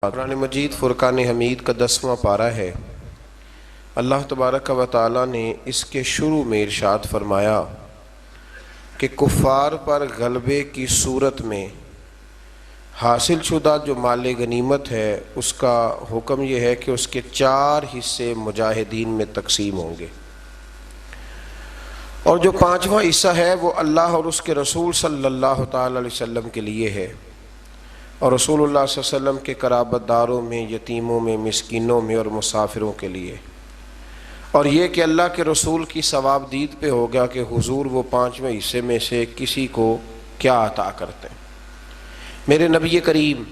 قرآن مجید فرقان حمید کا 10واں پارہ ہے۔ اللہ تبارک و تعالی نے اس کے شروع میں ارشاد فرمایا کہ کفار پر غلبے کی صورت میں حاصل شدہ جو مال غنیمت ہے اس کا حکم یہ ہے کہ اس کے 4 حصے مجاہدین میں تقسیم ہوں گے، اور جو 5واں حصہ ہے وہ اللہ اور اس کے رسول صلی اللہ تعالی علیہ وسلم کے لیے ہے، اور رسول اللہ صلی اللہ علیہ وسلم کے قرابت داروں میں، یتیموں میں، مسکینوں میں اور مسافروں کے لیے، اور یہ کہ اللہ کے رسول کی ثواب دید پہ ہوگا کہ حضور وہ 5ویں حصے میں سے کسی کو کیا عطا کرتے ہیں۔ میرے نبی کریم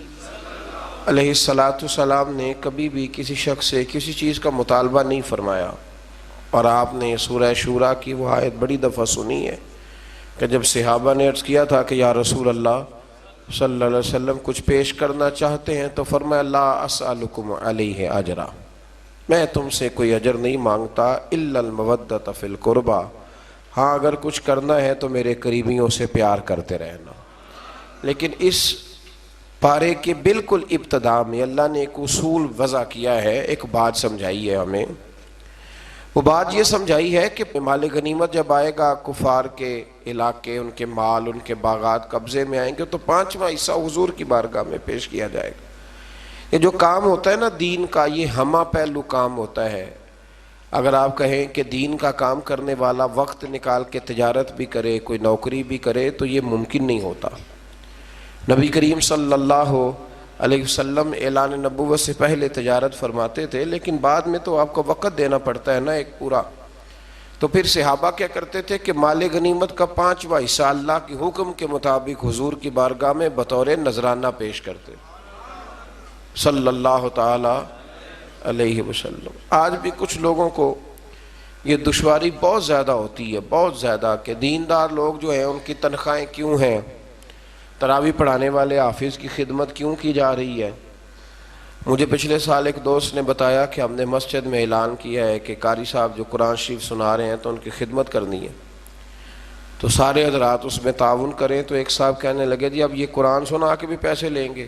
علیہ السلام نے کبھی بھی کسی شخص سے کسی چیز کا مطالبہ نہیں فرمایا، اور آپ نے سورہ شورا کی وہ آیت بڑی دفعہ سنی ہے کہ جب صحابہ نے عرض کیا تھا کہ یا رسول اللہ صلی اللہ علیہ وسلم کچھ پیش کرنا چاہتے ہیں، تو فرمایا لا اسألکم علیہ اجرا، میں تم سے کوئی اجر نہیں مانگتا الا المودۃ فی القربى، ہاں اگر کچھ کرنا ہے تو میرے قریبیوں سے پیار کرتے رہنا۔ لیکن اس پارے کے بالکل ابتدا میں اللہ نے ایک اصول وضع کیا ہے، ایک بات سمجھائی ہے ہمیں۔ وہ بات یہ سمجھائی ہے کہ مال غنیمت جب آئے گا، کفار کے علاقے، ان کے مال، ان کے باغات قبضے میں آئیں گے، تو 5واں حصہ حضور کی بارگاہ میں پیش کیا جائے گا۔ یہ جو کام ہوتا ہے نا دین کا، یہ ہمہ پہلو کام ہوتا ہے۔ اگر آپ کہیں کہ دین کا کام کرنے والا وقت نکال کے تجارت بھی کرے، کوئی نوکری بھی کرے، تو یہ ممکن نہیں ہوتا۔ نبی کریم صلی اللہ علیہ وسلم اعلان نبوت سے پہلے تجارت فرماتے تھے، لیکن بعد میں تو آپ کو وقت دینا پڑتا ہے نا ایک پورا۔ تو پھر صحابہ کیا کرتے تھے کہ مال غنیمت کا 5واں حصہ اللہ کے حکم کے مطابق حضور کی بارگاہ میں بطور نذرانہ پیش کرتے صلی اللہ تعالی علیہ وسلم۔ آج بھی کچھ لوگوں کو یہ دشواری بہت زیادہ ہوتی ہے، بہت زیادہ، کہ دیندار لوگ جو ہیں ان کی تنخواہیں کیوں ہیں، تراویح پڑھانے والے حافظ کی خدمت کیوں کی جا رہی ہے۔ مجھے پچھلے سال ایک دوست نے بتایا کہ ہم نے مسجد میں اعلان کیا ہے کہ قاری صاحب جو قرآن شریف سنا رہے ہیں تو ان کی خدمت کرنی ہے، تو سارے حضرات اس میں تعاون کریں۔ تو ایک صاحب کہنے لگے جی اب یہ قرآن سنا کے بھی پیسے لیں گے؟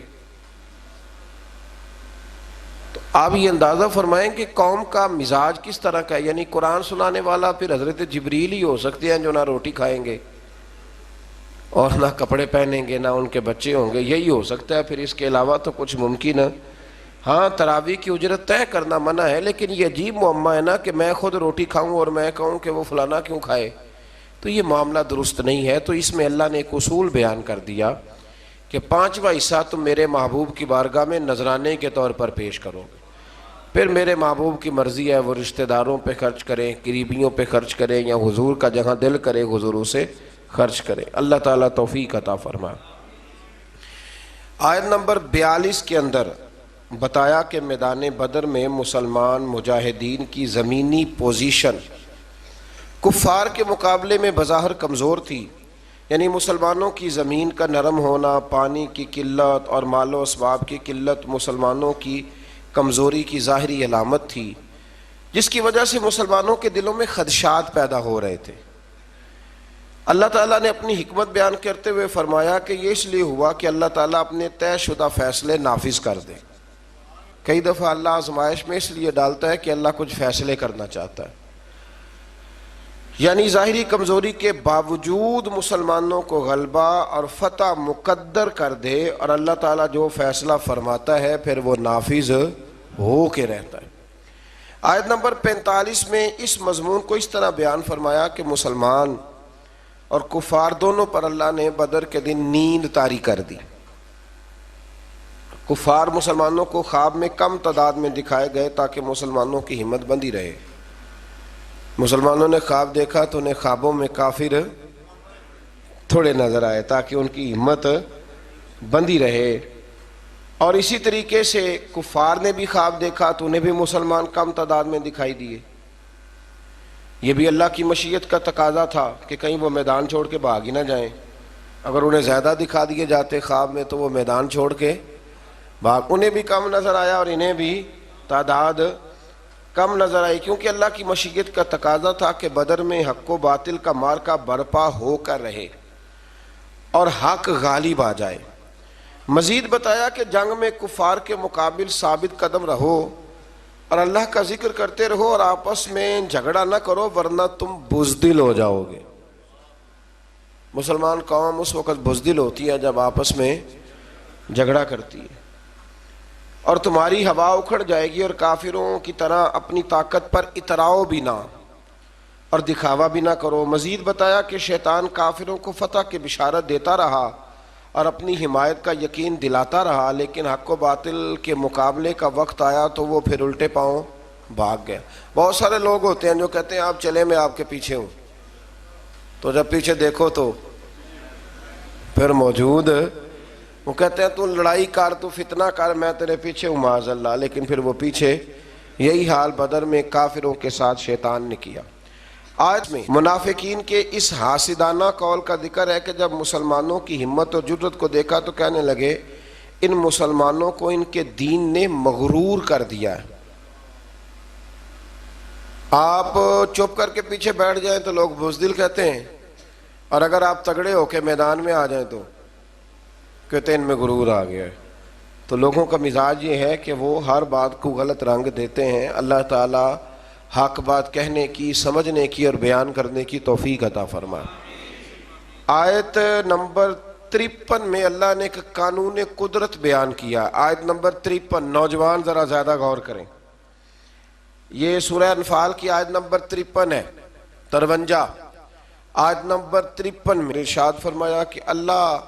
تو آپ یہ اندازہ فرمائیں کہ قوم کا مزاج کس طرح کا ہے، یعنی قرآن سنانے والا پھر حضرت جبریل ہی ہو سکتے ہیں جو نہ روٹی کھائیں گے اور نہ کپڑے پہنیں گے، نہ ان کے بچے ہوں گے، یہی ہو سکتا ہے، پھر اس کے علاوہ تو کچھ ممکن ہے۔ ہاں تراویح کی اجرت طے کرنا منع ہے، لیکن یہ عجیب معاملہ ہے نا کہ میں خود روٹی کھاؤں اور میں کہوں کہ وہ فلانا کیوں کھائے، تو یہ معاملہ درست نہیں ہے۔ تو اس میں اللہ نے ایک اصول بیان کر دیا کہ 5واں حصہ تم میرے محبوب کی بارگاہ میں نذرانے کے طور پر پیش کرو گے، پھر میرے محبوب کی مرضی ہے وہ رشتہ داروں پہ خرچ کریں، قریبیوں پہ خرچ کریں، یا حضور کا جہاں دل کرے حضور سے خرچ کرے۔ اللہ تعالیٰ توفیق عطا فرمائے۔ آیت نمبر 42 کے اندر بتایا کہ میدان بدر میں مسلمان مجاہدین کی زمینی پوزیشن کفار کے مقابلے میں بظاہر کمزور تھی، یعنی مسلمانوں کی زمین کا نرم ہونا، پانی کی قلت اور مال و اسباب کی قلت مسلمانوں کی کمزوری کی ظاہری علامت تھی، جس کی وجہ سے مسلمانوں کے دلوں میں خدشات پیدا ہو رہے تھے۔ اللہ تعالیٰ نے اپنی حکمت بیان کرتے ہوئے فرمایا کہ یہ اس لیے ہوا کہ اللہ تعالیٰ اپنے طے شدہ فیصلے نافذ کر دے۔ کئی دفعہ اللہ آزمائش میں اس لیے ڈالتا ہے کہ اللہ کچھ فیصلے کرنا چاہتا ہے، یعنی ظاہری کمزوری کے باوجود مسلمانوں کو غلبہ اور فتح مقدر کر دے، اور اللہ تعالیٰ جو فیصلہ فرماتا ہے پھر وہ نافذ ہو کے رہتا ہے۔ آیت نمبر 45 میں اس مضمون کو اس طرح بیان فرمایا کہ مسلمان اور کفار دونوں پر اللہ نے بدر کے دن نیند طاری کر دی۔ کفار مسلمانوں کو خواب میں کم تعداد میں دکھائے گئے تاکہ مسلمانوں کی ہمت بندی رہے۔ مسلمانوں نے خواب دیکھا تو انہیں خوابوں میں کافر تھوڑے نظر آئے تاکہ ان کی ہمت بندی رہے، اور اسی طریقے سے کفار نے بھی خواب دیکھا تو انہیں بھی مسلمان کم تعداد میں دکھائی دیے۔ یہ بھی اللہ کی مشیت کا تقاضا تھا کہ کہیں وہ میدان چھوڑ کے بھاگ ہی نہ جائیں۔ اگر انہیں زیادہ دکھا دیے جاتے خواب میں تو وہ میدان چھوڑ کے بھاگ، انہیں بھی کم نظر آیا اور انہیں بھی تعداد کم نظر آئی، کیونکہ اللہ کی مشیت کا تقاضا تھا کہ بدر میں حق و باطل کا مارکا برپا ہو کر رہے اور حق غالب آ جائے۔ مزید بتایا کہ جنگ میں کفار کے مقابل ثابت قدم رہو اور اللہ کا ذکر کرتے رہو اور آپس میں جھگڑا نہ کرو ورنہ تم بزدل ہو جاؤ گے۔ مسلمان قوم اس وقت بزدل ہوتی ہے جب آپس میں جھگڑا کرتی ہے، اور تمہاری ہوا اکھڑ جائے گی اور کافروں کی طرح اپنی طاقت پر اتراؤ بھی نہ اور دکھاوا بھی نہ کرو۔ مزید بتایا کہ شیطان کافروں کو فتح کی بشارت دیتا رہا اور اپنی حمایت کا یقین دلاتا رہا، لیکن حق و باطل کے مقابلے کا وقت آیا تو وہ پھر الٹے پاؤں بھاگ گیا۔ بہت سارے لوگ ہوتے ہیں جو کہتے ہیں آپ چلیں میں آپ کے پیچھے ہوں، تو جب پیچھے دیکھو تو پھر موجود وہ کہتے ہیں تو لڑائی کر، تو فتنہ کر، میں تیرے پیچھے ہوں معاذ اللہ، لیکن پھر وہ پیچھے۔ یہی حال بدر میں کافروں کے ساتھ شیطان نے کیا۔ آیت میں منافقین کے اس حاسدانہ قول کا ذکر ہے کہ جب مسلمانوں کی ہمت اور جرأت کو دیکھا تو کہنے لگے ان مسلمانوں کو ان کے دین نے مغرور کر دیا ہے۔ آپ چپ کر کے پیچھے بیٹھ جائیں تو لوگ بزدل کہتے ہیں، اور اگر آپ تگڑے ہو کے میدان میں آ جائیں تو کہتے ہیں ان میں غرور آ گیا ہے۔ تو لوگوں کا مزاج یہ ہے کہ وہ ہر بات کو غلط رنگ دیتے ہیں۔ اللہ تعالیٰ حق بات کہنے کی، سمجھنے کی اور بیان کرنے کی توفیق عطا فرمائے۔ آیت نمبر 53 میں اللہ نے ایک قانون قدرت بیان کیا۔ آیت نمبر 53، نوجوان ذرا زیادہ غور کریں، یہ سورہ انفال کی آیت نمبر 53 ہے، 53۔ آیت نمبر 53 میں ارشاد فرمایا کہ اللہ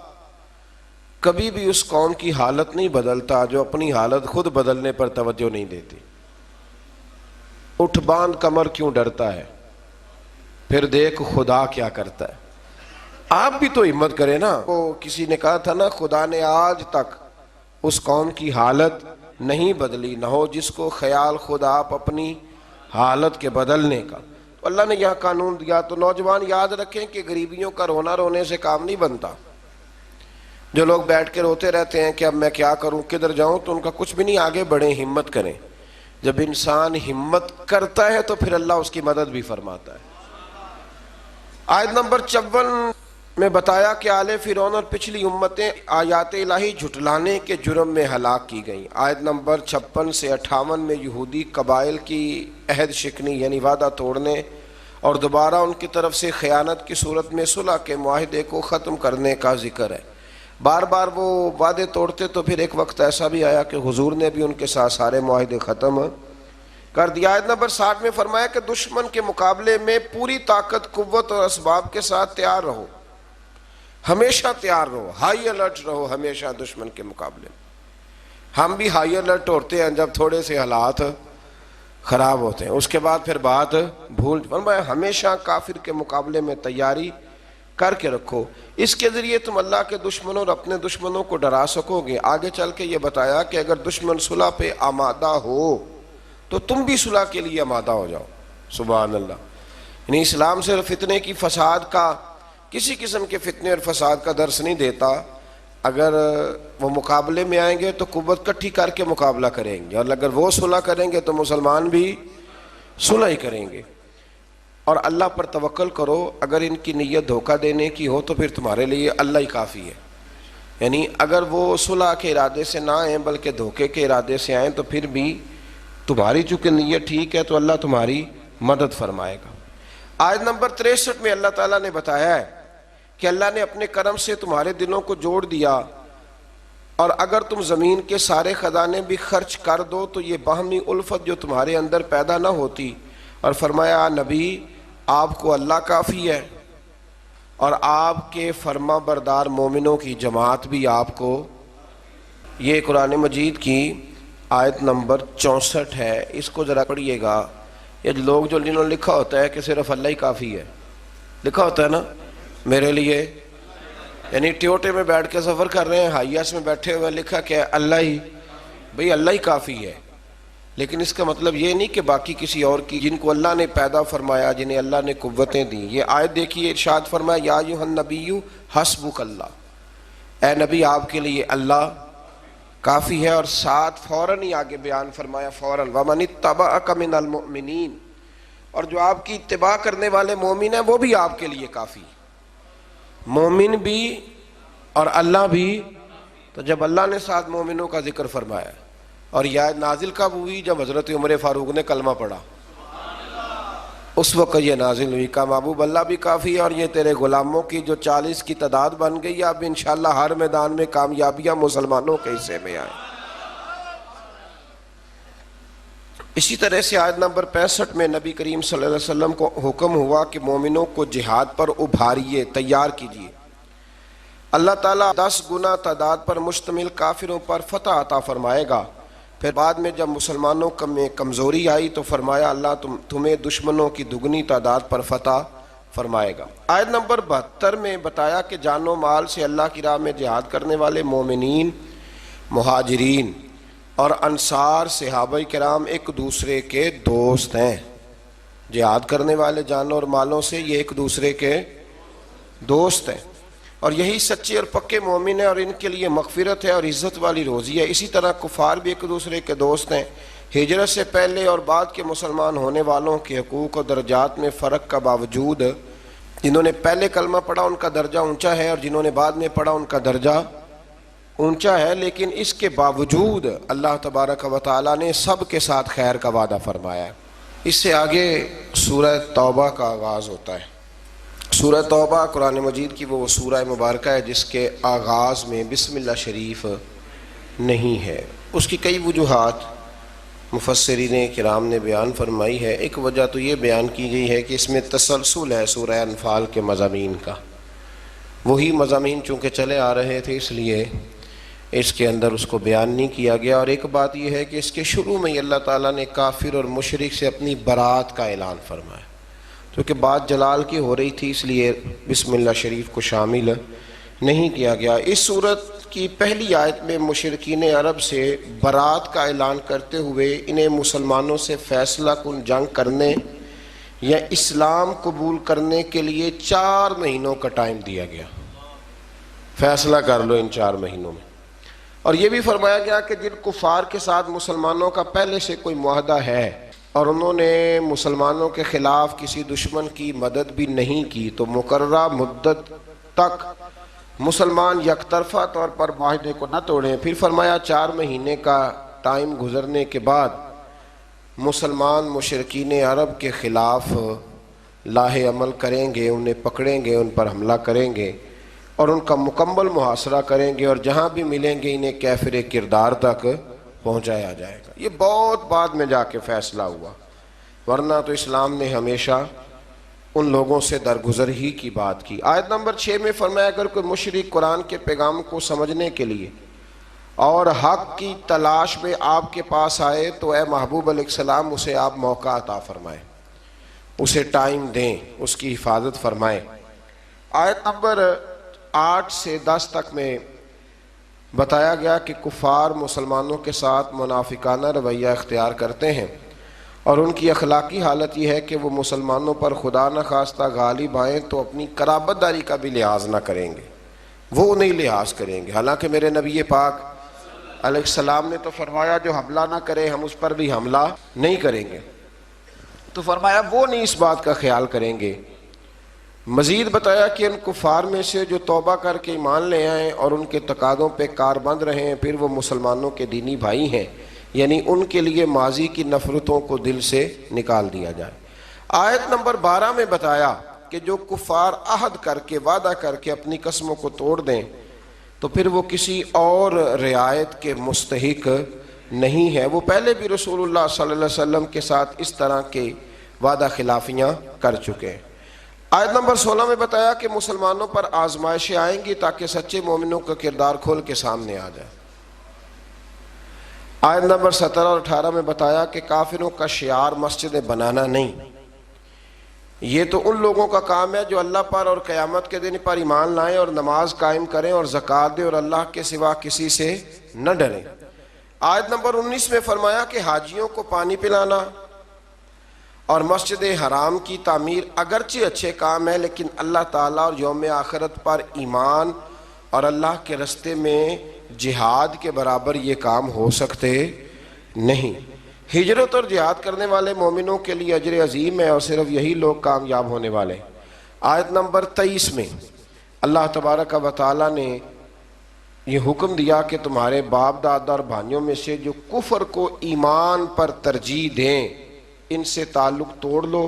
کبھی بھی اس قوم کی حالت نہیں بدلتا جو اپنی حالت خود بدلنے پر توجہ نہیں دیتی۔ اٹھ باندھ کمر کیوں ڈرتا ہے، پھر دیکھ خدا کیا کرتا ہے۔ آپ بھی تو ہمت کریں نا۔ وہ کسی نے کہا تھا نا، خدا نے آج تک اس قوم کی حالت نہیں بدلی، نہ ہو جس کو خیال خود آپ اپنی حالت کے بدلنے کا۔ تو اللہ نے یہاں قانون دیا۔ تو نوجوان یاد رکھیں کہ غریبیوں کا رونا رونے سے کام نہیں بنتا۔ جو لوگ بیٹھ کے روتے رہتے ہیں کہ اب میں کیا کروں، کدھر جاؤں، تو ان کا کچھ بھی نہیں، آگے بڑھیں، ہمت کریں۔ جب انسان ہمت کرتا ہے تو پھر اللہ اس کی مدد بھی فرماتا ہے۔ آیت نمبر 54 میں بتایا کہ آل فرعون اور پچھلی امتیں آیات الہی جھٹلانے کے جرم میں ہلاک کی گئیں۔ آیت نمبر 56 سے 58 میں یہودی قبائل کی عہد شکنی یعنی وعدہ توڑنے اور دوبارہ ان کی طرف سے خیانت کی صورت میں صلح کے معاہدے کو ختم کرنے کا ذکر ہے۔ بار بار وہ وعدے توڑتے تو پھر ایک وقت ایسا بھی آیا کہ حضور نے بھی ان کے ساتھ سارے معاہدے ختم کر دیا۔ آیت نمبر 60 میں فرمایا کہ دشمن کے مقابلے میں پوری طاقت، قوت اور اسباب کے ساتھ تیار رہو، ہمیشہ تیار رہو، ہائی الرٹ رہو ہمیشہ دشمن کے مقابلے میں۔ ہم بھی ہائی الرٹ ہوتے ہیں جب تھوڑے سے حالات خراب ہوتے ہیں، اس کے بعد پھر بات بھول۔ فرمایا ہمیشہ کافر کے مقابلے میں تیاری کر کے رکھو، اس کے ذریعے تم اللہ کے دشمنوں اور اپنے دشمنوں کو ڈرا سکو گے۔ آگے چل کے یہ بتایا کہ اگر دشمن صلح پہ آمادہ ہو تو تم بھی صلح کے لیے آمادہ ہو جاؤ۔ سبحان اللہ۔ یعنی اسلام صرف فتنے کی، فساد کا، کسی قسم کے فتنے اور فساد کا درس نہیں دیتا۔ اگر وہ مقابلے میں آئیں گے تو قوت کٹھی کر کے مقابلہ کریں گے، اور اگر وہ صلح کریں گے تو مسلمان بھی صلح ہی کریں گے۔ اور اللہ پر توکل کرو، اگر ان کی نیت دھوکہ دینے کی ہو تو پھر تمہارے لیے اللہ ہی کافی ہے۔ یعنی اگر وہ صلح کے ارادے سے نہ آئیں بلکہ دھوکے کے ارادے سے آئیں تو پھر بھی تمہاری چونکہ نیت ٹھیک ہے تو اللہ تمہاری مدد فرمائے گا۔ آیت نمبر 63 میں اللہ تعالیٰ نے بتایا ہے کہ اللہ نے اپنے کرم سے تمہارے دلوں کو جوڑ دیا، اور اگر تم زمین کے سارے خزانے بھی خرچ کر دو تو یہ باہمی الفت جو تمہارے اندر پیدا نہ ہوتی۔ اور فرمایا نبی آپ کو اللہ کافی ہے، اور آپ کے فرما بردار مومنوں کی جماعت بھی آپ کو۔ یہ قرآن مجید کی آیت نمبر 64 ہے، اس کو ذرا پڑھیے گا۔ یہ لوگ جو انہوں نے لکھا ہوتا ہے کہ صرف اللہ ہی کافی ہے، لکھا ہوتا ہے نا میرے لیے، یعنی ٹیوٹے میں بیٹھ کے سفر کر رہے ہیں، ہائیس میں بیٹھے ہوئے لکھا کہ اللہ ہی، بھئی اللہ ہی کافی ہے، لیکن اس کا مطلب یہ نہیں کہ باقی کسی اور کی، جن کو اللہ نے پیدا فرمایا، جنہیں اللہ نے قوتیں دیں۔ یہ آیت دیکھیے، ارشاد فرمایا یا ایھا النبی حسبک اللہ، اے نبی آپ کے لیے اللہ کافی ہے، اور ساتھ فوراً ہی آگے بیان فرمایا فوراً وَمَنِ اتَّبَعَكَ مِنَ الْمُؤْمِنِينَ، اور جو آپ کی اتباع کرنے والے مومن ہیں وہ بھی آپ کے لیے کافی، مومن بھی اور اللہ بھی۔ تو تو جب اللہ نے ساتھ مومنوں کا ذکر فرمایا اور یہ آیت نازل کب ہوئی؟ جب حضرت عمر فاروق نے کلمہ پڑھا، اس وقت یہ نازل ہوئی، کہا محبوب اللہ بھی کافی ہے اور یہ تیرے غلاموں کی جو 40 کی تعداد بن گئی، اب انشاءاللہ ہر میدان میں کامیابیاں مسلمانوں کے حصے میں آئیں۔ اسی طرح سے آیت نمبر 65 میں نبی کریم صلی اللہ علیہ وسلم کو حکم ہوا کہ مومنوں کو جہاد پر ابھاریے، تیار کیجیے۔ اللہ تعالیٰ 10 گنا تعداد پر مشتمل کافروں پر فتح عطا فرمائے گا۔ پھر بعد میں جب مسلمانوں میں کمزوری آئی تو فرمایا اللہ تمہیں دشمنوں کی دگنی تعداد پر فتح فرمائے گا۔ آیت نمبر 72 میں بتایا کہ جان و مال سے اللہ کی راہ میں جہاد کرنے والے مومنین، مہاجرین اور انصار صحابہ کرام ایک دوسرے کے دوست ہیں۔ جہاد کرنے والے جانوں اور مالوں سے یہ ایک دوسرے کے دوست ہیں، اور یہی سچے اور پکے مومن ہیں، اور ان کے لیے مغفرت ہے اور عزت والی روزی ہے۔ اسی طرح کفار بھی ایک دوسرے کے دوست ہیں۔ ہجرت سے پہلے اور بعد کے مسلمان ہونے والوں کے حقوق اور درجات میں فرق کا باوجود جنہوں نے پہلے کلمہ پڑھا ان کا درجہ اونچا ہے، اور جنہوں نے بعد میں پڑھا ان کا درجہ اونچا ہے، لیکن اس کے باوجود اللہ تبارک و تعالیٰ نے سب کے ساتھ خیر کا وعدہ فرمایا ہے۔ اس سے آگے سورہ توبہ کا آغاز ہوتا ہے۔ سورہ توبہ قرآن مجید کی وہ سورہ مبارکہ ہے جس کے آغاز میں بسم اللہ شریف نہیں ہے۔ اس کی کئی وجوہات مفسرین کرام نے بیان فرمائی ہے۔ ایک وجہ تو یہ بیان کی گئی ہے کہ اس میں تسلسل ہے سورہ انفال کے مضامین کا، وہی مضامین چونکہ چلے آ رہے تھے اس لیے اس کے اندر اس کو بیان نہیں کیا گیا۔ اور ایک بات یہ ہے کہ اس کے شروع میں اللہ تعالیٰ نے کافر اور مشرک سے اپنی برات کا اعلان فرمایا، کیونکہ بات جلال کی ہو رہی تھی اس لیے بسم اللہ شریف کو شامل نہیں کیا گیا۔ اس صورت کی پہلی آیت میں مشرکین عرب سے برات کا اعلان کرتے ہوئے انہیں مسلمانوں سے فیصلہ کن جنگ کرنے یا اسلام قبول کرنے کے لیے 4 مہینوں کا ٹائم دیا گیا، فیصلہ کر لو ان 4 مہینوں میں۔ اور یہ بھی فرمایا گیا کہ جن کفار کے ساتھ مسلمانوں کا پہلے سے کوئی معاہدہ ہے اور انہوں نے مسلمانوں کے خلاف کسی دشمن کی مدد بھی نہیں کی تو مقررہ مدت تک مسلمان یک طرفہ طور پر معاہدے کو نہ توڑیں۔ پھر فرمایا 4 مہینے کا ٹائم گزرنے کے بعد مسلمان مشرکین عرب کے خلاف لاہ عمل کریں گے، انہیں پکڑیں گے، ان پر حملہ کریں گے اور ان کا مکمل محاصرہ کریں گے، اور جہاں بھی ملیں گے انہیں کافر کردار تک پہنچایا جائے گا۔ یہ بہت بعد میں جا کے فیصلہ ہوا، ورنہ تو اسلام نے ہمیشہ ان لوگوں سے درگزر ہی کی بات کی۔ آیت نمبر 6 میں فرمایا اگر کوئی مشرک قرآن کے پیغام کو سمجھنے کے لیے اور حق کی تلاش میں آپ کے پاس آئے تو اے محبوب علیہ السلام اسے آپ موقع عطا فرمائیں، اسے ٹائم دیں، اس کی حفاظت فرمائیں۔ آیت نمبر 8 سے 10 تک میں بتایا گیا کہ کفار مسلمانوں کے ساتھ منافقانہ رویہ اختیار کرتے ہیں، اور ان کی اخلاقی حالت یہ ہے کہ وہ مسلمانوں پر خدا نخواستہ غالب آئیں تو اپنی قرابت داری کا بھی لحاظ نہ کریں گے، وہ نہیں لحاظ کریں گے۔ حالانکہ میرے نبی پاک علیہ السلام نے تو فرمایا جو حملہ نہ کرے ہم اس پر بھی حملہ نہیں کریں گے، تو فرمایا وہ نہیں اس بات کا خیال کریں گے۔ مزید بتایا کہ ان کفار میں سے جو توبہ کر کے ایمان لے آئیں اور ان کے تقاضوں پہ کاربند رہے ہیں پھر وہ مسلمانوں کے دینی بھائی ہیں، یعنی ان کے لیے ماضی کی نفرتوں کو دل سے نکال دیا جائے۔ آیت نمبر 12 میں بتایا کہ جو کفار عہد کر کے وعدہ کر کے اپنی قسموں کو توڑ دیں تو پھر وہ کسی اور رعایت کے مستحق نہیں ہے، وہ پہلے بھی رسول اللہ صلی اللہ علیہ وسلم کے ساتھ اس طرح کے وعدہ خلافیاں کر چکے ہیں۔ آیت نمبر 16 میں بتایا کہ مسلمانوں پر آزمائشیں آئیں گی تاکہ سچے مومنوں کا کردار کھول کے سامنے آ جائے۔ آیت نمبر 17 اور 18 میں بتایا کہ کافروں کا شعار مسجدیں بنانا نہیں، یہ تو ان لوگوں کا کام ہے جو اللہ پر اور قیامت کے دن پر ایمان لائیں اور نماز قائم کریں اور زکوٰۃ دیں اور اللہ کے سوا کسی سے نہ ڈریں۔ آیت نمبر 19 میں فرمایا کہ حاجیوں کو پانی پلانا اور مسجد حرام کی تعمیر اگرچہ اچھے کام ہے لیکن اللہ تعالیٰ اور یوم آخرت پر ایمان اور اللہ کے رستے میں جہاد کے برابر یہ کام ہو سکتے نہیں۔ ہجرت اور جہاد کرنے والے مومنوں کے لیے اجر عظیم ہے اور صرف یہی لوگ کامیاب ہونے والے ہیں۔ آیت نمبر 23 میں اللہ تبارک و تعالیٰ نے یہ حکم دیا کہ تمہارے باپ دادا اور بھائیوں میں سے جو کفر کو ایمان پر ترجیح دیں ان سے تعلق توڑ لو،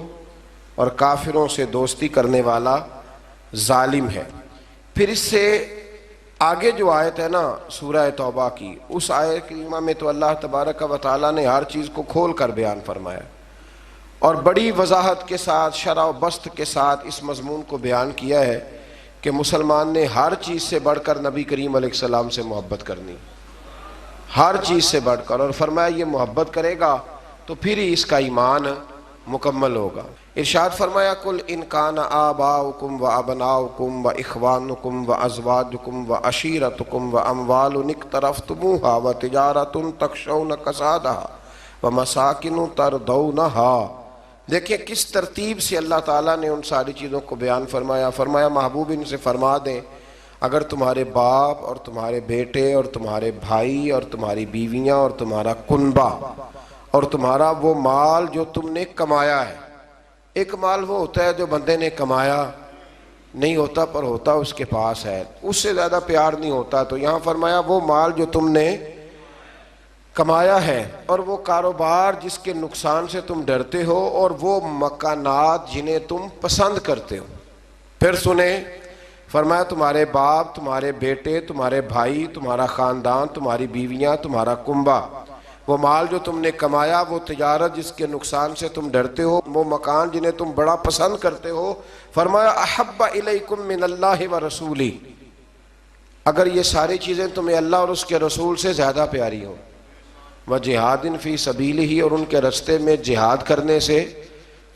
اور کافروں سے دوستی کرنے والا ظالم ہے۔ پھر اس سے آگے جو آیت ہے نا سورہ توبہ کی، اس آیت کریمہ میں تو اللہ تبارک و تعالیٰ نے ہر چیز کو کھول کر بیان فرمایا اور بڑی وضاحت کے ساتھ، شرح و بسط کے ساتھ اس مضمون کو بیان کیا ہے کہ مسلمان نے ہر چیز سے بڑھ کر نبی کریم علیہ السلام سے محبت کرنی، ہر چیز سے بڑھ کر، اور فرمایا یہ محبت کرے گا تو پھر ہی اس کا ایمان مکمل ہوگا۔ ارشاد فرمایا قل ان کان آباؤکم و ابناؤکم و اخوانکم و ازواجکم و عشیرتکم و اموال اقترفتموها و تجارت تخشون کسادها و مساکن ترضونها۔ دیکھیں کس ترتیب سے اللہ تعالیٰ نے ان ساری چیزوں کو بیان فرمایا۔ فرمایا محبوب ان سے فرما دیں اگر تمہارے باپ اور تمہارے بیٹے اور تمہارے بھائی اور تمہاری بیویاں اور تمہارا کنبہ اور تمہارا وہ مال جو تم نے کمایا ہے، ایک مال وہ ہوتا ہے جو بندے نے کمایا نہیں ہوتا پر ہوتا اس کے پاس ہے، اس سے زیادہ پیار نہیں ہوتا، تو یہاں فرمایا وہ مال جو تم نے کمایا ہے، اور وہ کاروبار جس کے نقصان سے تم ڈرتے ہو، اور وہ مکانات جنہیں تم پسند کرتے ہو۔ پھر سنیں فرمایا تمہارے باپ، تمہارے بیٹے، تمہارے بھائی، تمہارا خاندان، تمہاری بیویاں، تمہارا کنبہ، وہ مال جو تم نے کمایا، وہ تجارت جس کے نقصان سے تم ڈرتے ہو، وہ مکان جنہیں تم بڑا پسند کرتے ہو۔ فرمایا احب الیکم من اللہ و رسولی، اگر یہ ساری چیزیں تمہیں اللہ اور اس کے رسول سے زیادہ پیاری ہوں، وجہاد فی سبیلہ، اور ان کے رستے میں جہاد کرنے سے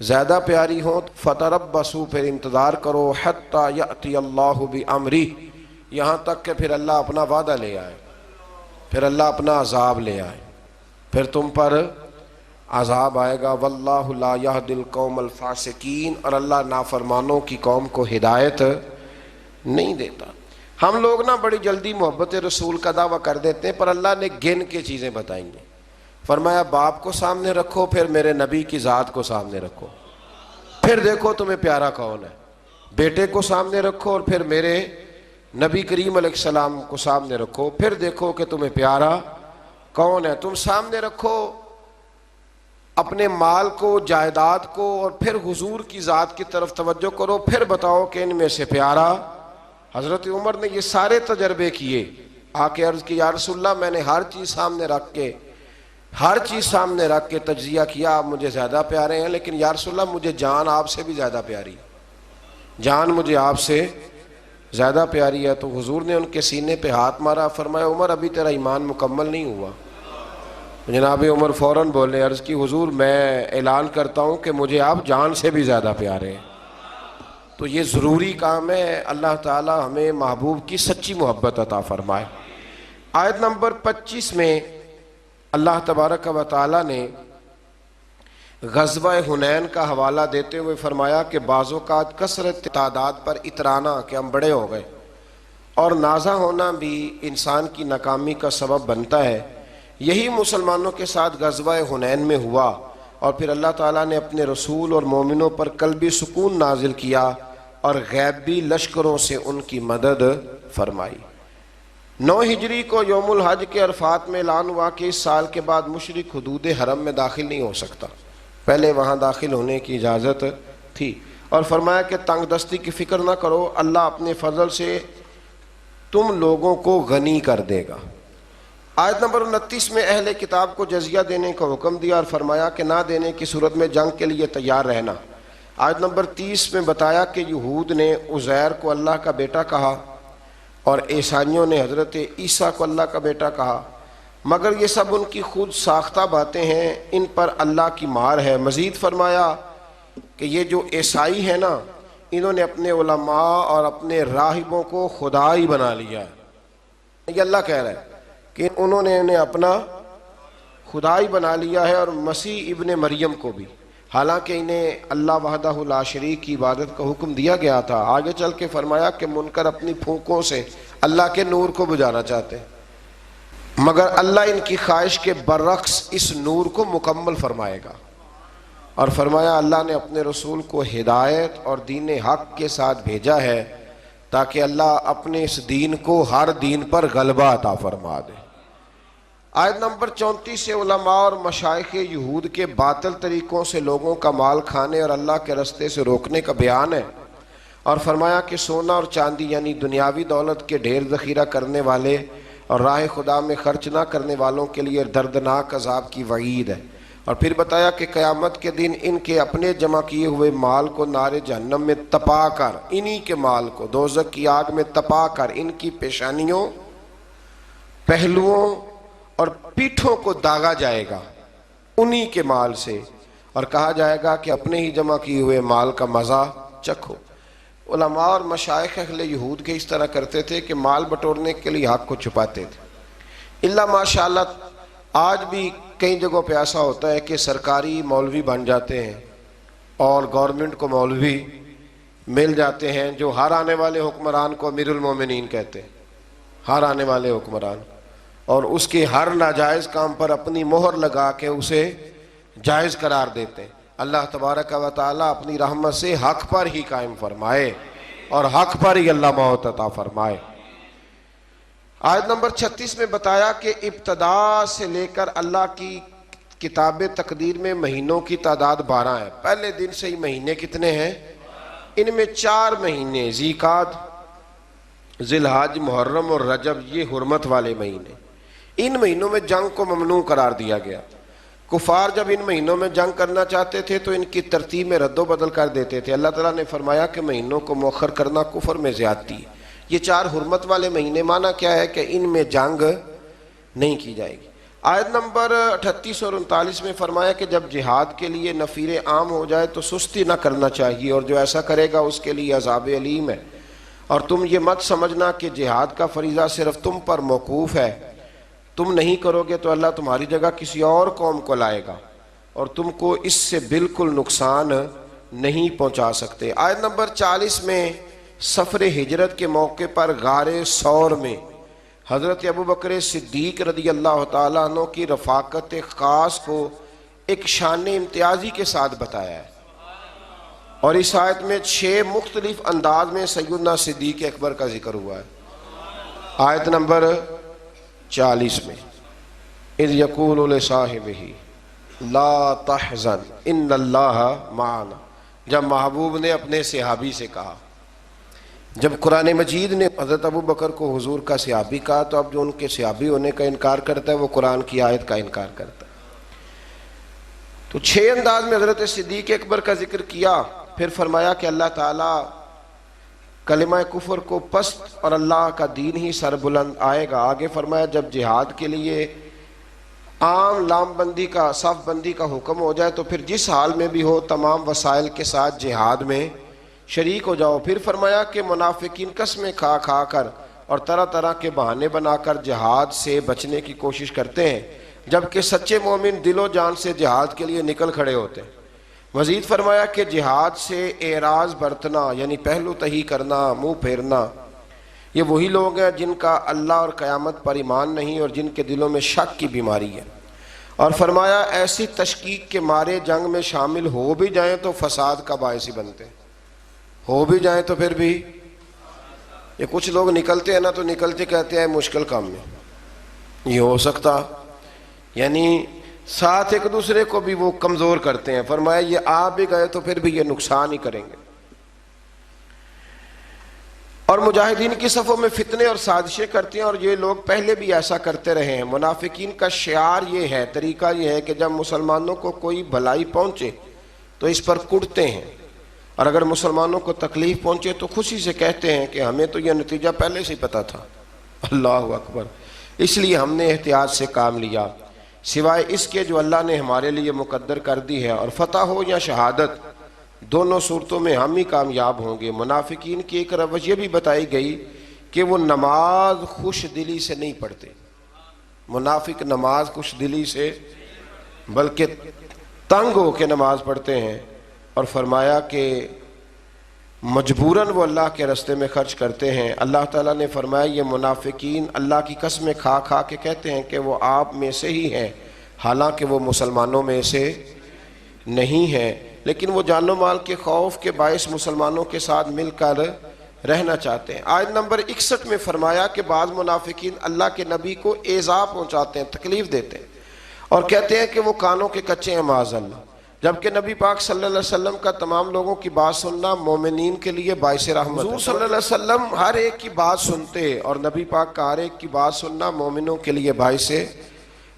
زیادہ پیاری ہوں، فتربصوا، پھر انتظار کرو، حتی یأتی اللہ بامرہ، یہاں تک کہ پھر اللہ اپنا وعدہ لے آئے، پھر اللہ اپنا عذاب لے آئے، پھر تم پر عذاب آئے گا۔ واللہ لا یہدی القوم الفاسقین، اور اللہ نافرمانوں کی قوم کو ہدایت نہیں دیتا۔ ہم لوگ نا بڑی جلدی محبت رسول کا دعویٰ کر دیتے ہیں، پر اللہ نے گن کے چیزیں بتائیں گے۔ فرمایا باپ کو سامنے رکھو، پھر میرے نبی کی ذات کو سامنے رکھو، پھر دیکھو تمہیں پیارا کون ہے۔ بیٹے کو سامنے رکھو اور پھر میرے نبی کریم علیہ السلام کو سامنے رکھو، پھر دیکھو کہ تمہیں پیارا کون ہے۔ تم سامنے رکھو اپنے مال کو، جائیداد کو، اور پھر حضور کی ذات کی طرف توجہ کرو، پھر بتاؤ کہ ان میں سے پیارا۔ حضرت عمر نے یہ سارے تجربے کیے، آ کے عرض کی یا رسول اللہ میں نے ہر چیز سامنے رکھ کے تجزیہ کیا، آپ مجھے زیادہ پیارے ہیں، لیکن یا رسول اللہ مجھے جان آپ سے بھی زیادہ پیاری، جان مجھے آپ سے زیادہ پیاری ہے۔ تو حضور نے ان کے سینے پہ ہاتھ مارا، فرمایا عمر ابھی تیرا ایمان مکمل نہیں ہوا۔ جناب عمر فوراً بولے، عرض کی حضور میں اعلان کرتا ہوں کہ مجھے آپ جان سے بھی زیادہ پیارے ہیں۔ تو یہ ضروری کام ہے، اللہ تعالی ہمیں محبوب کی سچی محبت عطا فرمائے۔ آیت نمبر 25 میں اللہ تبارک و تعالی نے غزوہ حنین کا حوالہ دیتے ہوئے فرمایا کہ بعض اوقات کثرت تعداد پر اترانا کہ ہم بڑے ہو گئے اور نازا ہونا بھی انسان کی ناکامی کا سبب بنتا ہے۔ یہی مسلمانوں کے ساتھ غزوہ حنین میں ہوا، اور پھر اللہ تعالیٰ نے اپنے رسول اور مومنوں پر قلبی سکون نازل کیا اور غیبی لشکروں سے ان کی مدد فرمائی۔ 9 ہجری کو یوم الحج کے عرفات میں اعلان ہوا کہ اس سال کے بعد مشرک حدود حرم میں داخل نہیں ہو سکتا، پہلے وہاں داخل ہونے کی اجازت تھی، اور فرمایا کہ تنگ دستی کی فکر نہ کرو، اللہ اپنے فضل سے تم لوگوں کو غنی کر دے گا۔ آیت نمبر 29 میں اہل کتاب کو جزیہ دینے کا حکم دیا اور فرمایا کہ نہ دینے کی صورت میں جنگ کے لیے تیار رہنا۔ آیت نمبر 30 میں بتایا کہ یہود نے عزیر کو اللہ کا بیٹا کہا اور عیسائیوں نے حضرت عیسیٰ کو اللہ کا بیٹا کہا، مگر یہ سب ان کی خود ساختہ باتیں ہیں، ان پر اللہ کی مار ہے۔ مزید فرمایا کہ یہ جو عیسائی ہیں نا، انہوں نے اپنے علماء اور اپنے راہبوں کو خدا ہی بنا لیا ہے۔ یہ اللہ کہہ رہا ہے کہ انہوں نے انہیں اپنا خدا ہی بنا لیا ہے، اور مسیح ابن مریم کو بھی، حالانکہ انہیں اللہ وحدہ لا شریک کی عبادت کا حکم دیا گیا تھا۔ آگے چل کے فرمایا کہ منکر اپنی پھونکوں سے اللہ کے نور کو بجھانا چاہتے ہیں، مگر اللہ ان کی خواہش کے برعکس اس نور کو مکمل فرمائے گا۔ اور فرمایا اللہ نے اپنے رسول کو ہدایت اور دین حق کے ساتھ بھیجا ہے تاکہ اللہ اپنے اس دین کو ہر دین پر غلبہ عطا فرما دے۔ آیت نمبر 34 سے علماء اور مشائخ یہود کے باطل طریقوں سے لوگوں کا مال کھانے اور اللہ کے راستے سے روکنے کا بیان ہے، اور فرمایا کہ سونا اور چاندی یعنی دنیاوی دولت کے ڈھیر ذخیرہ کرنے والے اور راہ خدا میں خرچ نہ کرنے والوں کے لیے دردناک عذاب کی وعید ہے۔ اور پھر بتایا کہ قیامت کے دن ان کے اپنے جمع کیے ہوئے مال کو نار جہنم میں تپا کر، انہی کے مال کو دوزخ کی آگ میں تپا کر ان کی پیشانیوں، پہلوؤں اور پیٹھوں کو داغا جائے گا انہی کے مال سے، اور کہا جائے گا کہ اپنے ہی جمع کیے ہوئے مال کا مزہ چکھو۔ علماء اور مشائخ اہل یہود کے اس طرح کرتے تھے کہ مال بٹورنے کے لیے حق کو چھپاتے تھے۔ اللہ ماشاءاللہ آج بھی کئی جگہوں پہ ایسا ہوتا ہے کہ سرکاری مولوی بن جاتے ہیں اور گورنمنٹ کو مولوی مل جاتے ہیں جو ہر آنے والے حکمران کو امیر المومنین کہتے ہیں، ہر آنے والے حکمران، اور اس کے ہر ناجائز کام پر اپنی مہر لگا کے اسے جائز قرار دیتے ہیں۔ اللہ تبارک و تعالیٰ اپنی رحمت سے حق پر ہی قائم فرمائے اور حق پر ہی اللہ موت عطا فرمائے۔ آیت نمبر 36 میں بتایا کہ ابتدا سے لے کر اللہ کی کتاب تقدیر میں مہینوں کی تعداد 12 ہے۔ پہلے دن سے ہی مہینے کتنے ہیں؟ ان میں 4 مہینے ذیقعد، ذی الحج، محرم اور رجب، یہ حرمت والے مہینے۔ ان مہینوں میں جنگ کو ممنوع قرار دیا گیا۔ کفار جب ان مہینوں میں جنگ کرنا چاہتے تھے تو ان کی ترتیب میں رد و بدل کر دیتے تھے۔ اللہ تعالیٰ نے فرمایا کہ مہینوں کو مؤخر کرنا کفر میں زیادتی ہے۔ یہ 4 حرمت والے مہینے، معنی کیا ہے کہ ان میں جنگ نہیں کی جائے گی۔ آیت نمبر 38 اور 39 میں فرمایا کہ جب جہاد کے لیے نفیر عام ہو جائے تو سستی نہ کرنا چاہیے، اور جو ایسا کرے گا اس کے لیے عذاب علیم ہے۔ اور تم یہ مت سمجھنا کہ جہاد کا فریضہ صرف تم پر موقوف ہے، تم نہیں کرو گے تو اللہ تمہاری جگہ کسی اور قوم کو لائے گا اور تم کو اس سے بالکل نقصان نہیں پہنچا سکتے۔ آیت نمبر 40 میں سفر ہجرت کے موقع پر غار ثور میں حضرت ابوبکر صدیق رضی اللہ تعالیٰ عنہ کی رفاقت خاص کو ایک شان امتیازی کے ساتھ بتایا ہے، اور اس آیت میں 6 مختلف انداز میں سیدنا صدیق اکبر کا ذکر ہوا ہے۔ آیت نمبر 40 میں اذ یقول لصاحبہ لا تحزن ان اللہ معنا، جب محبوب نے اپنے صحابی سے کہا، جب قرآن مجید نے حضرت ابوبکر کو حضور کا صحابی کہا تو اب جو ان کے صحابی ہونے کا انکار کرتا ہے وہ قرآن کی آیت کا انکار کرتا ہے۔ تو 6 انداز میں حضرت صدیق اکبر کا ذکر کیا، پھر فرمایا کہ اللہ تعالیٰ کلمہ کفر کو پست اور اللہ کا دین ہی سر بلند آئے گا۔ آگے فرمایا جب جہاد کے لیے عام لام بندی کا، صف بندی کا حکم ہو جائے تو پھر جس حال میں بھی ہو تمام وسائل کے ساتھ جہاد میں شریک ہو جاؤ۔ پھر فرمایا کہ منافقین قسمیں کھا کھا کر اور طرح طرح کے بہانے بنا کر جہاد سے بچنے کی کوشش کرتے ہیں، جبکہ سچے مومن دل و جان سے جہاد کے لیے نکل کھڑے ہوتے ہیں۔ مزید فرمایا کہ جہاد سے اعراض برتنا یعنی پہلو تہی کرنا، منہ پھیرنا، یہ وہی لوگ ہیں جن کا اللہ اور قیامت پر ایمان نہیں اور جن کے دلوں میں شک کی بیماری ہے۔ اور فرمایا ایسی تشکیک کے مارے جنگ میں شامل ہو بھی جائیں تو فساد کا باعث ہی بنتے ہیں، ہو بھی جائیں تو پھر بھی یہ کچھ لوگ نکلتے ہیں نا تو نکلتے کہتے ہیں مشکل کام میں یہ ہو سکتا، یعنی ساتھ ایک دوسرے کو بھی وہ کمزور کرتے ہیں۔ فرمایا یہ آ بھی گئے تو پھر بھی یہ نقصان ہی کریں گے۔ اور مجاہدین کی صفوں میں فتنے اور سازشیں کرتے ہیں، اور یہ لوگ پہلے بھی ایسا کرتے رہے ہیں۔ منافقین کا شعار یہ ہے، طریقہ یہ ہے کہ جب مسلمانوں کو کوئی بھلائی پہنچے تو اس پر کڑتے ہیں، اور اگر مسلمانوں کو تکلیف پہنچے تو خوشی سے کہتے ہیں کہ ہمیں تو یہ نتیجہ پہلے سے پتا تھا۔ اللہ اکبر، اس لیے ہم نے احتیاط سے کام لیا، سوائے اس کے جو اللہ نے ہمارے لیے مقدر کر دی ہے، اور فتح ہو یا شہادت دونوں صورتوں میں ہم ہی کامیاب ہوں گے۔ منافقین کی ایک روش یہ بھی بتائی گئی کہ وہ نماز خوش دلی سے نہیں پڑھتے، منافق نماز خوش دلی سے بلکہ تنگ ہو کے نماز پڑھتے ہیں، اور فرمایا کہ مجبوراً وہ اللہ کے راستے میں خرچ کرتے ہیں۔ اللہ تعالیٰ نے فرمایا یہ منافقین اللہ کی قسمیں کھا کھا کے کہتے ہیں کہ وہ آپ میں سے ہی ہیں، حالانکہ وہ مسلمانوں میں سے نہیں ہیں، لیکن وہ جان و مال کے خوف کے باعث مسلمانوں کے ساتھ مل کر رہنا چاہتے ہیں۔ آیت نمبر 61 میں فرمایا کہ بعض منافقین اللہ کے نبی کو ایذا پہنچاتے ہیں، تکلیف دیتے ہیں اور کہتے ہیں کہ وہ کانوں کے کچے ہیں معاذ اللہ، جبکہ نبی پاک صلی اللہ علیہ وسلم کا تمام لوگوں کی بات سننا مومنین کے لیے باعث رحمت ہے۔ حضور صلی اللہ علیہ وسلم ہر ایک کی بات سنتے اور نبی پاک کا ہر ایک کی بات سننا مومنوں کے لیے باعث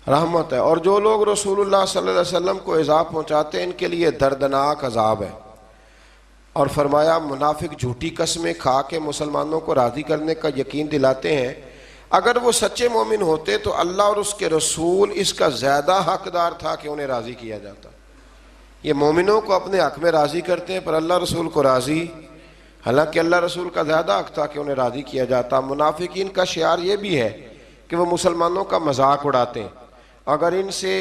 رحمت ہے، اور جو لوگ رسول اللہ صلی اللہ علیہ وسلم کو ایذا پہنچاتے ہیں ان کے لیے دردناک عذاب ہے۔ اور فرمایا منافق جھوٹی قسمیں کھا کے مسلمانوں کو راضی کرنے کا یقین دلاتے ہیں، اگر وہ سچے مومن ہوتے تو اللہ اور اس کے رسول اس کا زیادہ حقدار تھا کہ انہیں راضی کیا جاتا۔ یہ مومنوں کو اپنے حق میں راضی کرتے ہیں پر اللہ رسول کو راضی، حالانکہ اللہ رسول کا زیادہ حق تھا کہ انہیں راضی کیا جاتا۔ منافقین کا شعار یہ بھی ہے کہ وہ مسلمانوں کا مذاق اڑاتے ہیں، اگر ان سے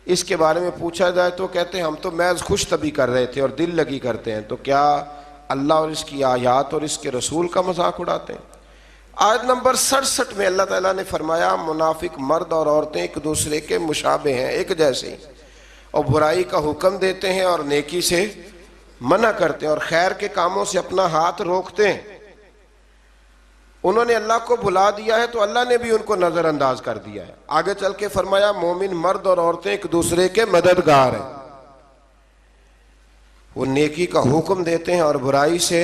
اس کے بارے میں پوچھا جائے تو کہتے ہیں ہم تو محض خوش طبی کر رہے تھے اور دل لگی کرتے ہیں، تو کیا اللہ اور اس کی آیات اور اس کے رسول کا مذاق اڑاتے ہیں؟ آیت نمبر 67 میں اللہ تعالیٰ نے فرمایا منافق مرد اور عورتیں ایک دوسرے کے مشابہ ہیں، ایک جیسے ہی، اور برائی کا حکم دیتے ہیں اور نیکی سے منع کرتے ہیں اور خیر کے کاموں سے اپنا ہاتھ روکتے ہیں۔ انہوں نے اللہ کو بھلا دیا ہے تو اللہ نے بھی ان کو نظر انداز کر دیا ہے۔ آگے چل کے فرمایا مومن مرد اور عورتیں ایک دوسرے کے مددگار ہیں، وہ نیکی کا حکم دیتے ہیں اور برائی سے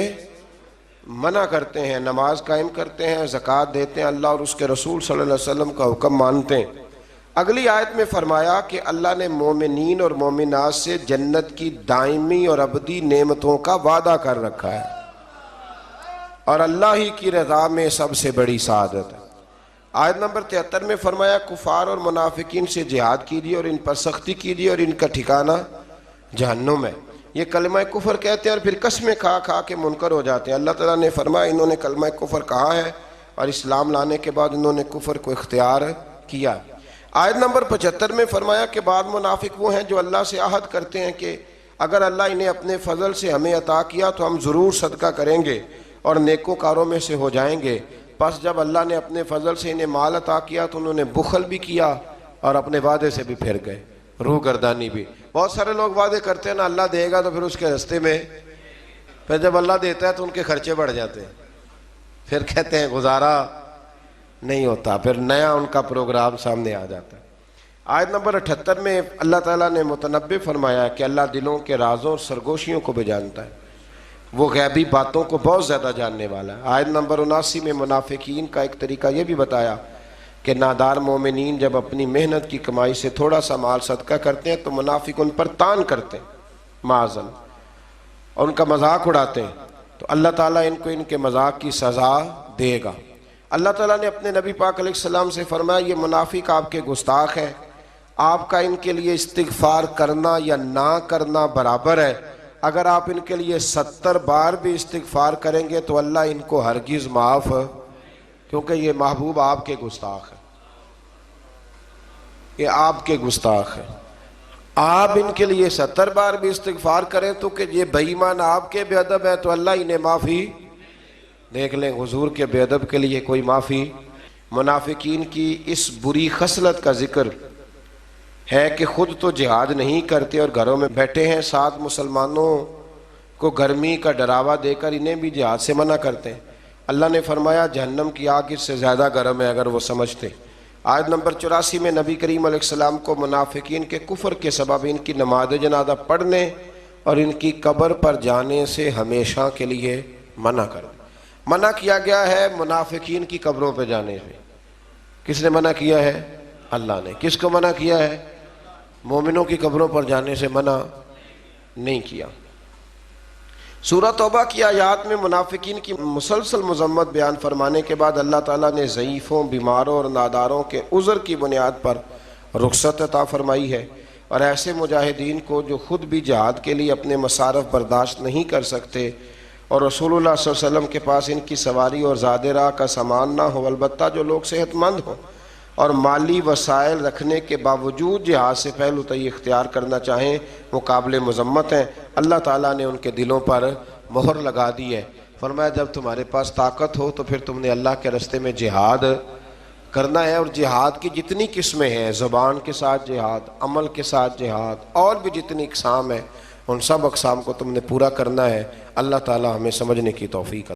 منع کرتے ہیں، نماز قائم کرتے ہیں، زکوٰۃ دیتے ہیں، اللہ اور اس کے رسول صلی اللہ علیہ وسلم کا حکم مانتے ہیں۔ اگلی آیت میں فرمایا کہ اللہ نے مومنین اور مومنات سے جنت کی دائمی اور ابدی نعمتوں کا وعدہ کر رکھا ہے، اور اللہ ہی کی رضا میں سب سے بڑی سعادت ہے۔ آیت نمبر 73 میں فرمایا کفار اور منافقین سے جہاد کیجیے اور ان پر سختی کیجیے اور ان کا ٹھکانہ جہنم ہے۔ یہ کلمہ کفر کہتے ہیں اور پھر قسمیں کھا کھا کے منکر ہو جاتے ہیں۔ اللہ تعالیٰ نے فرمایا انہوں نے کلمہ کفر کہا ہے اور اسلام لانے کے بعد انہوں نے کفر کو اختیار کیا۔ آیت نمبر 75 میں فرمایا کہ بعض منافق وہ ہیں جو اللہ سے عہد کرتے ہیں کہ اگر اللہ انہیں اپنے فضل سے ہمیں عطا کیا تو ہم ضرور صدقہ کریں گے اور نیکوکاروں میں سے ہو جائیں گے، پس جب اللہ نے اپنے فضل سے انہیں مال عطا کیا تو انہوں نے بخل بھی کیا اور اپنے وعدے سے بھی پھر گئے، روح گردانی بھی۔ بہت سارے لوگ وعدے کرتے ہیں نا اللہ دے گا تو پھر اس کے راستے میں پھر جب اللہ دیتا ہے تو ان کے خرچے بڑھ جاتے ہیں، پھر کہتے ہیں گزارا نہیں ہوتا، پھر نیا ان کا پروگرام سامنے آ جاتا ہے۔ آیت نمبر 78 میں اللہ تعالیٰ نے متنبع فرمایا کہ اللہ دلوں کے رازوں اور سرگوشیوں کو بھی جانتا ہے، وہ غیبی باتوں کو بہت زیادہ جاننے والا ہے۔ آیت نمبر 79 میں منافقین کا ایک طریقہ یہ بھی بتایا کہ نادار مومنین جب اپنی محنت کی کمائی سے تھوڑا سا مال صدقہ کرتے ہیں تو منافق ان پر طعن کرتے ہیں معاذ اللہ اور ان کا مذاق اڑاتے ہیں، تو اللہ تعالیٰ ان کو ان کے مذاق کی سزا دے گا۔ اللہ تعالیٰ نے اپنے نبی پاک علیہ السلام سے فرمایا یہ منافق آپ کے گستاخ ہیں، آپ کا ان کے لیے استغفار کرنا یا نہ کرنا برابر ہے، اگر آپ ان کے لیے 70 بار بھی استغفار کریں گے تو اللہ ان کو ہرگز معاف، کیونکہ یہ محبوب آپ کے گستاخ ہیں، یہ آپ کے گستاخ ہیں۔ آپ ان کے لیے 70 بار بھی استغفار کریں تو کہ یہ بے ایمان آپ کے بے ادب ہے تو اللہ انہیں معافی دیکھ لیں، حضور کے بے ادب کے لیے کوئی معافی۔ منافقین کی اس بری خصلت کا ذکر ہے کہ خود تو جہاد نہیں کرتے اور گھروں میں بیٹھے ہیں، ساتھ مسلمانوں کو گرمی کا ڈراوا دے کر انہیں بھی جہاد سے منع کرتے ہیں۔ اللہ نے فرمایا جہنم کی آگ اس سے زیادہ گرم ہے اگر وہ سمجھتے۔ آیت نمبر 84 میں نبی کریم علیہ السلام کو منافقین کے کفر کے سبب ان کی نماز جنازہ پڑھنے اور ان کی قبر پر جانے سے ہمیشہ کے لیے منع کیا گیا ہے۔ منافقین کی قبروں پہ جانے سے کس نے منع کیا ہے؟ اللہ نے۔ کس کو منع کیا ہے؟ مومنوں کی قبروں پر جانے سے منع نہیں کیا۔ سورہ توبہ کی آیات میں منافقین کی مسلسل مذمت بیان فرمانے کے بعد اللہ تعالیٰ نے ضعیفوں، بیماروں اور ناداروں کے عذر کی بنیاد پر رخصت عطا فرمائی ہے، اور ایسے مجاہدین کو جو خود بھی جہاد کے لیے اپنے مصارف برداشت نہیں کر سکتے اور رسول اللہ صلی اللہ علیہ وسلم کے پاس ان کی سواری اور زاد راہ کا سامان نہ ہو، البتہ جو لوگ صحت مند ہوں اور مالی وسائل رکھنے کے باوجود جہاد سے پہلو تئی اختیار کرنا چاہیں، وہ قابل مذمت ہیں۔ اللہ تعالیٰ نے ان کے دلوں پر مہر لگا دی ہے۔ فرمایا جب تمہارے پاس طاقت ہو تو پھر تم نے اللہ کے راستے میں جہاد کرنا ہے، اور جہاد کی جتنی قسمیں ہیں، زبان کے ساتھ جہاد، عمل کے ساتھ جہاد، اور بھی جتنی اقسام ہیں، ان سب اقسام کو تم نے پورا کرنا ہے۔ اللہ تعالیٰ ہمیں سمجھنے کی توفیق